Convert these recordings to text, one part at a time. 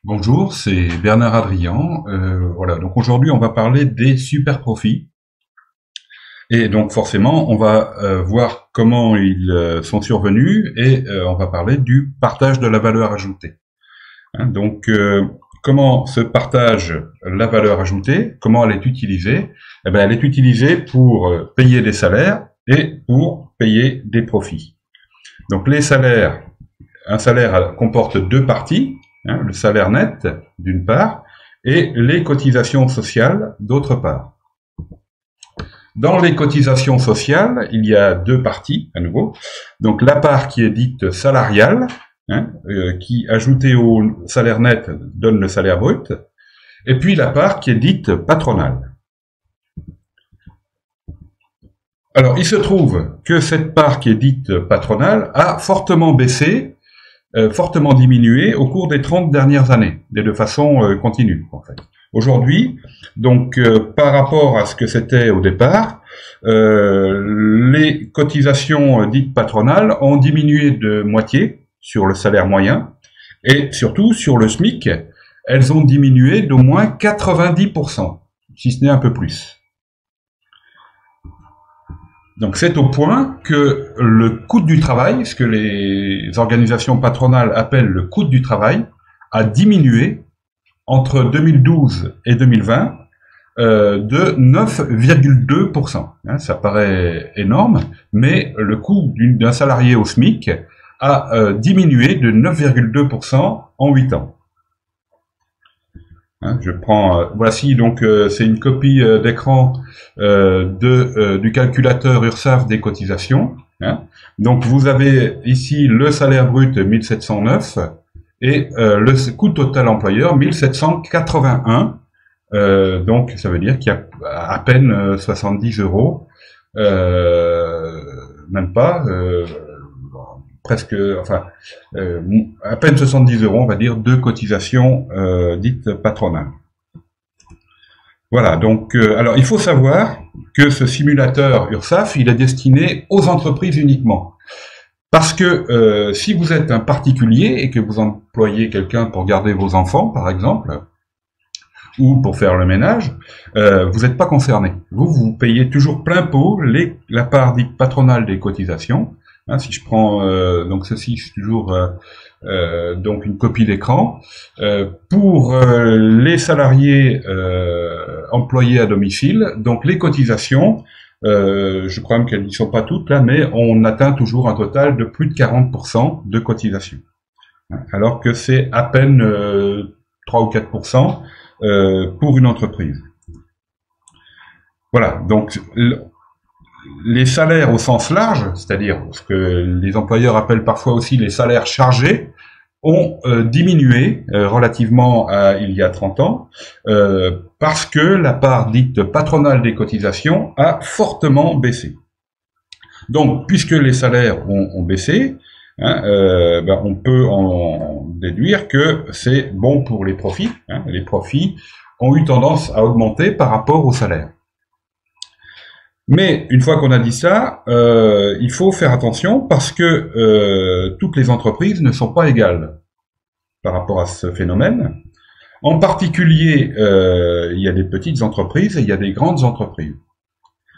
Bonjour, c'est Bernard Adrian. Voilà, donc aujourd'hui on va parler des super profits. Et donc forcément on va voir comment ils sont survenus et on va parler du partage de la valeur ajoutée. Donc comment se partage la valeur ajoutée, comment elle est utilisée? Eh bien, elle est utilisée pour payer des salaires et pour payer des profits. Donc les salaires, un salaire comporte deux parties. Le salaire net, d'une part, et les cotisations sociales, d'autre part. Dans les cotisations sociales, il y a deux parties, à nouveau. Donc la part qui est dite salariale, qui, ajoutée au salaire net, donne le salaire brut, et puis la part qui est dite patronale. Alors, il se trouve que cette part qui est dite patronale a fortement baissé, fortement diminué au cours des 30 dernières années, et de façon continue, en fait. Aujourd'hui, donc, par rapport à ce que c'était au départ, les cotisations dites patronales ont diminué de moitié sur le salaire moyen, et surtout sur le SMIC, elles ont diminué d'au moins 90%, si ce n'est un peu plus. Donc c'est au point que le coût du travail, ce que les organisations patronales appellent le coût du travail, a diminué entre 2012 et 2020 de 9,2%. Ça paraît énorme, mais le coût d'un salarié au SMIC a diminué de 9,2% en 8 ans. Je prends, voici donc c'est une copie d'écran du calculateur URSSAF des cotisations. Donc vous avez ici le salaire brut 1709 et le coût total employeur 1781. Donc ça veut dire qu'il y a à peine 70 euros, même pas. Presque, enfin, à peine 70 euros, on va dire, de cotisations dites patronales. Voilà, donc, alors il faut savoir que ce simulateur URSSAF, il est destiné aux entreprises uniquement. Parce que si vous êtes un particulier et que vous employez quelqu'un pour garder vos enfants, par exemple, ou pour faire le ménage, vous n'êtes pas concerné. Vous payez toujours plein pot la part dite patronale des cotisations. Si je prends donc ceci, c'est toujours donc une copie d'écran. Pour les salariés employés à domicile, donc les cotisations, je crois même qu'elles n'y sont pas toutes là, mais on atteint toujours un total de plus de 40% de cotisations. Alors que c'est à peine 3 ou 4% pour une entreprise. Voilà, donc les salaires au sens large, c'est-à-dire ce que les employeurs appellent parfois aussi les salaires chargés, ont diminué relativement à il y a 30 ans, parce que la part dite patronale des cotisations a fortement baissé. Donc, puisque les salaires ont baissé, on peut en déduire que c'est bon pour les profits. Les profits ont eu tendance à augmenter par rapport aux salaires. Mais une fois qu'on a dit ça, il faut faire attention parce que toutes les entreprises ne sont pas égales par rapport à ce phénomène. En particulier, il y a des petites entreprises et il y a des grandes entreprises.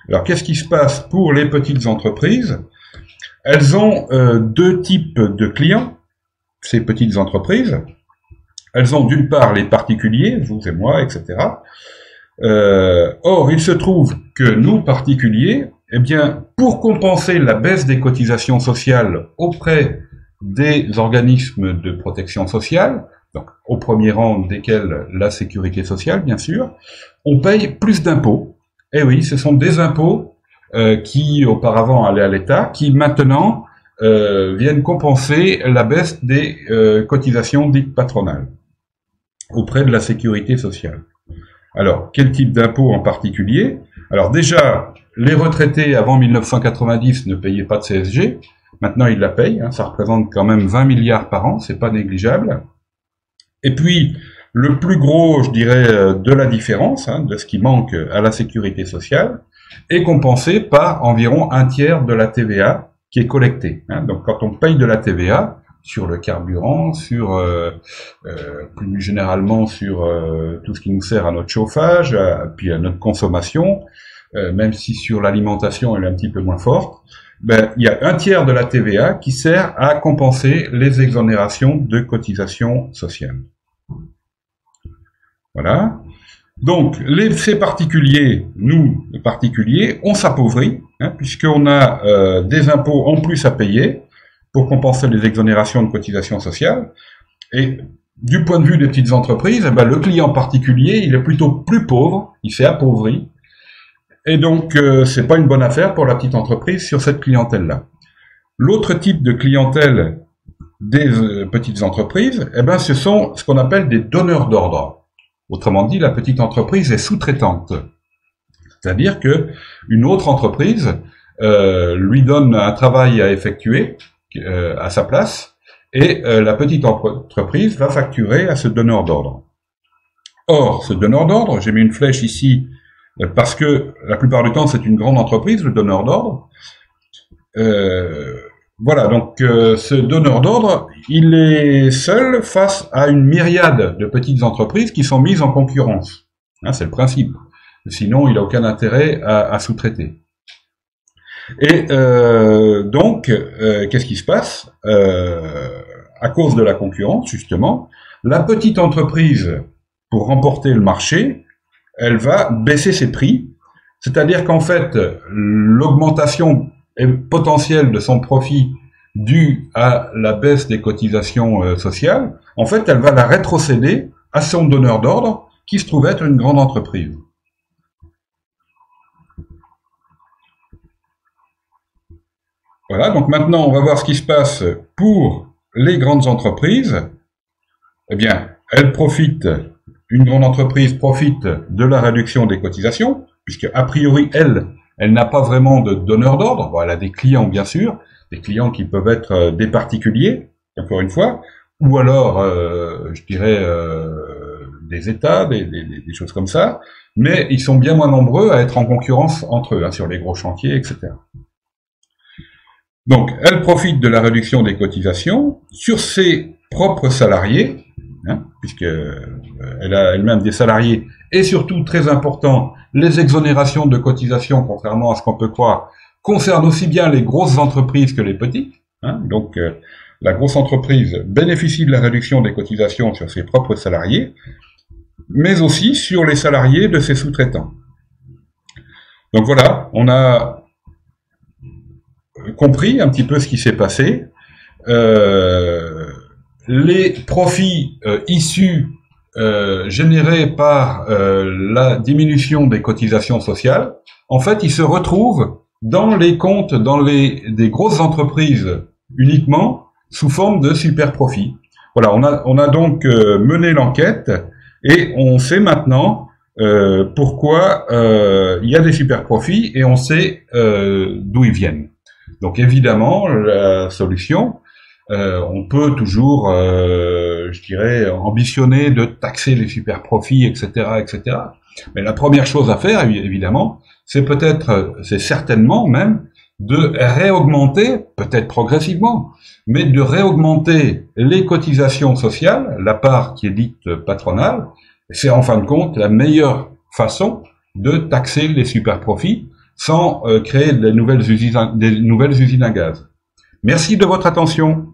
Alors, qu'est-ce qui se passe pour les petites entreprises? Elles ont deux types de clients, ces petites entreprises. Elles ont d'une part les particuliers, vous et moi, etc. Or, il se trouve que nous, particuliers, eh bien, pour compenser la baisse des cotisations sociales auprès des organismes de protection sociale, donc au premier rang desquels la sécurité sociale, bien sûr, on paye plus d'impôts. Eh oui, ce sont des impôts qui auparavant allaient à l'État, qui maintenant viennent compenser la baisse des cotisations dites patronales auprès de la sécurité sociale. Alors, quel type d'impôt en particulier? Alors déjà, les retraités avant 1990 ne payaient pas de CSG. Maintenant, ils la payent. Ça représente quand même 20 milliards par an. C'est pas négligeable. Et puis, le plus gros, je dirais, de la différence, de ce qui manque à la sécurité sociale, est compensé par environ un tiers de la TVA qui est collectée. Donc, quand on paye de la TVA sur le carburant, sur plus généralement sur tout ce qui nous sert à notre chauffage, puis à notre consommation, même si sur l'alimentation elle est un petit peu moins forte. Ben, il y a un tiers de la TVA qui sert à compenser les exonérations de cotisations sociales. Voilà. Donc, ces particuliers, nous, les particuliers, on s'appauvrit, hein, puisqu'on a des impôts en plus à payer pour compenser les exonérations de cotisations sociales. Et du point de vue des petites entreprises, eh ben, le client particulier, il est plutôt plus pauvre, il s'est appauvri. Et donc, c'est pas une bonne affaire pour la petite entreprise sur cette clientèle-là. L'autre type de clientèle des petites entreprises, eh ben, ce sont ce qu'on appelle des donneurs d'ordre. Autrement dit, la petite entreprise est sous-traitante. C'est-à-dire que une autre entreprise lui donne un travail à effectuer à sa place, et la petite entreprise va facturer à ce donneur d'ordre. Or, ce donneur d'ordre, j'ai mis une flèche ici, parce que la plupart du temps, c'est une grande entreprise, le donneur d'ordre. Voilà, donc ce donneur d'ordre, il est seul face à une myriade de petites entreprises qui sont mises en concurrence. Hein, c'est le principe. Sinon, il n'a aucun intérêt à sous-traiter. Et donc, qu'est-ce qui se passe à cause de la concurrence, justement, la petite entreprise, pour remporter le marché, elle va baisser ses prix. C'est-à-dire qu'en fait, l'augmentation potentielle de son profit due à la baisse des cotisations sociales, en fait, elle va la rétrocéder à son donneur d'ordre, qui se trouve être une grande entreprise. Voilà, donc maintenant, on va voir ce qui se passe pour les grandes entreprises. Eh bien, une grande entreprise profite de la réduction des cotisations, puisque a priori, elle n'a pas vraiment de donneur d'ordre. Bon, elle a des clients, bien sûr, des clients qui peuvent être des particuliers, encore une fois, ou alors, je dirais, des États, des choses comme ça, mais ils sont bien moins nombreux à être en concurrence entre eux, hein, sur les gros chantiers, etc. Donc, elle profite de la réduction des cotisations sur ses propres salariés, hein, puisqu'elle a elle-même des salariés, et surtout, très important, les exonérations de cotisations, contrairement à ce qu'on peut croire, concernent aussi bien les grosses entreprises que les petites. Hein, donc, la grosse entreprise bénéficie de la réduction des cotisations sur ses propres salariés, mais aussi sur les salariés de ses sous-traitants. Donc voilà, on a compris un petit peu ce qui s'est passé. Les profits issus générés par la diminution des cotisations sociales, en fait, ils se retrouvent dans les comptes des grosses entreprises uniquement sous forme de super profits. Voilà, on a donc mené l'enquête et on sait maintenant pourquoi il y a des super profits et on sait d'où ils viennent. Donc évidemment, la solution, on peut toujours, je dirais, ambitionner de taxer les super profits, etc., etc. Mais la première chose à faire, évidemment, c'est certainement même, de réaugmenter, peut-être progressivement, mais de réaugmenter les cotisations sociales, la part qui est dite patronale. C'est en fin de compte la meilleure façon de taxer les super profits sans créer des nouvelles usines à gaz. Merci de votre attention.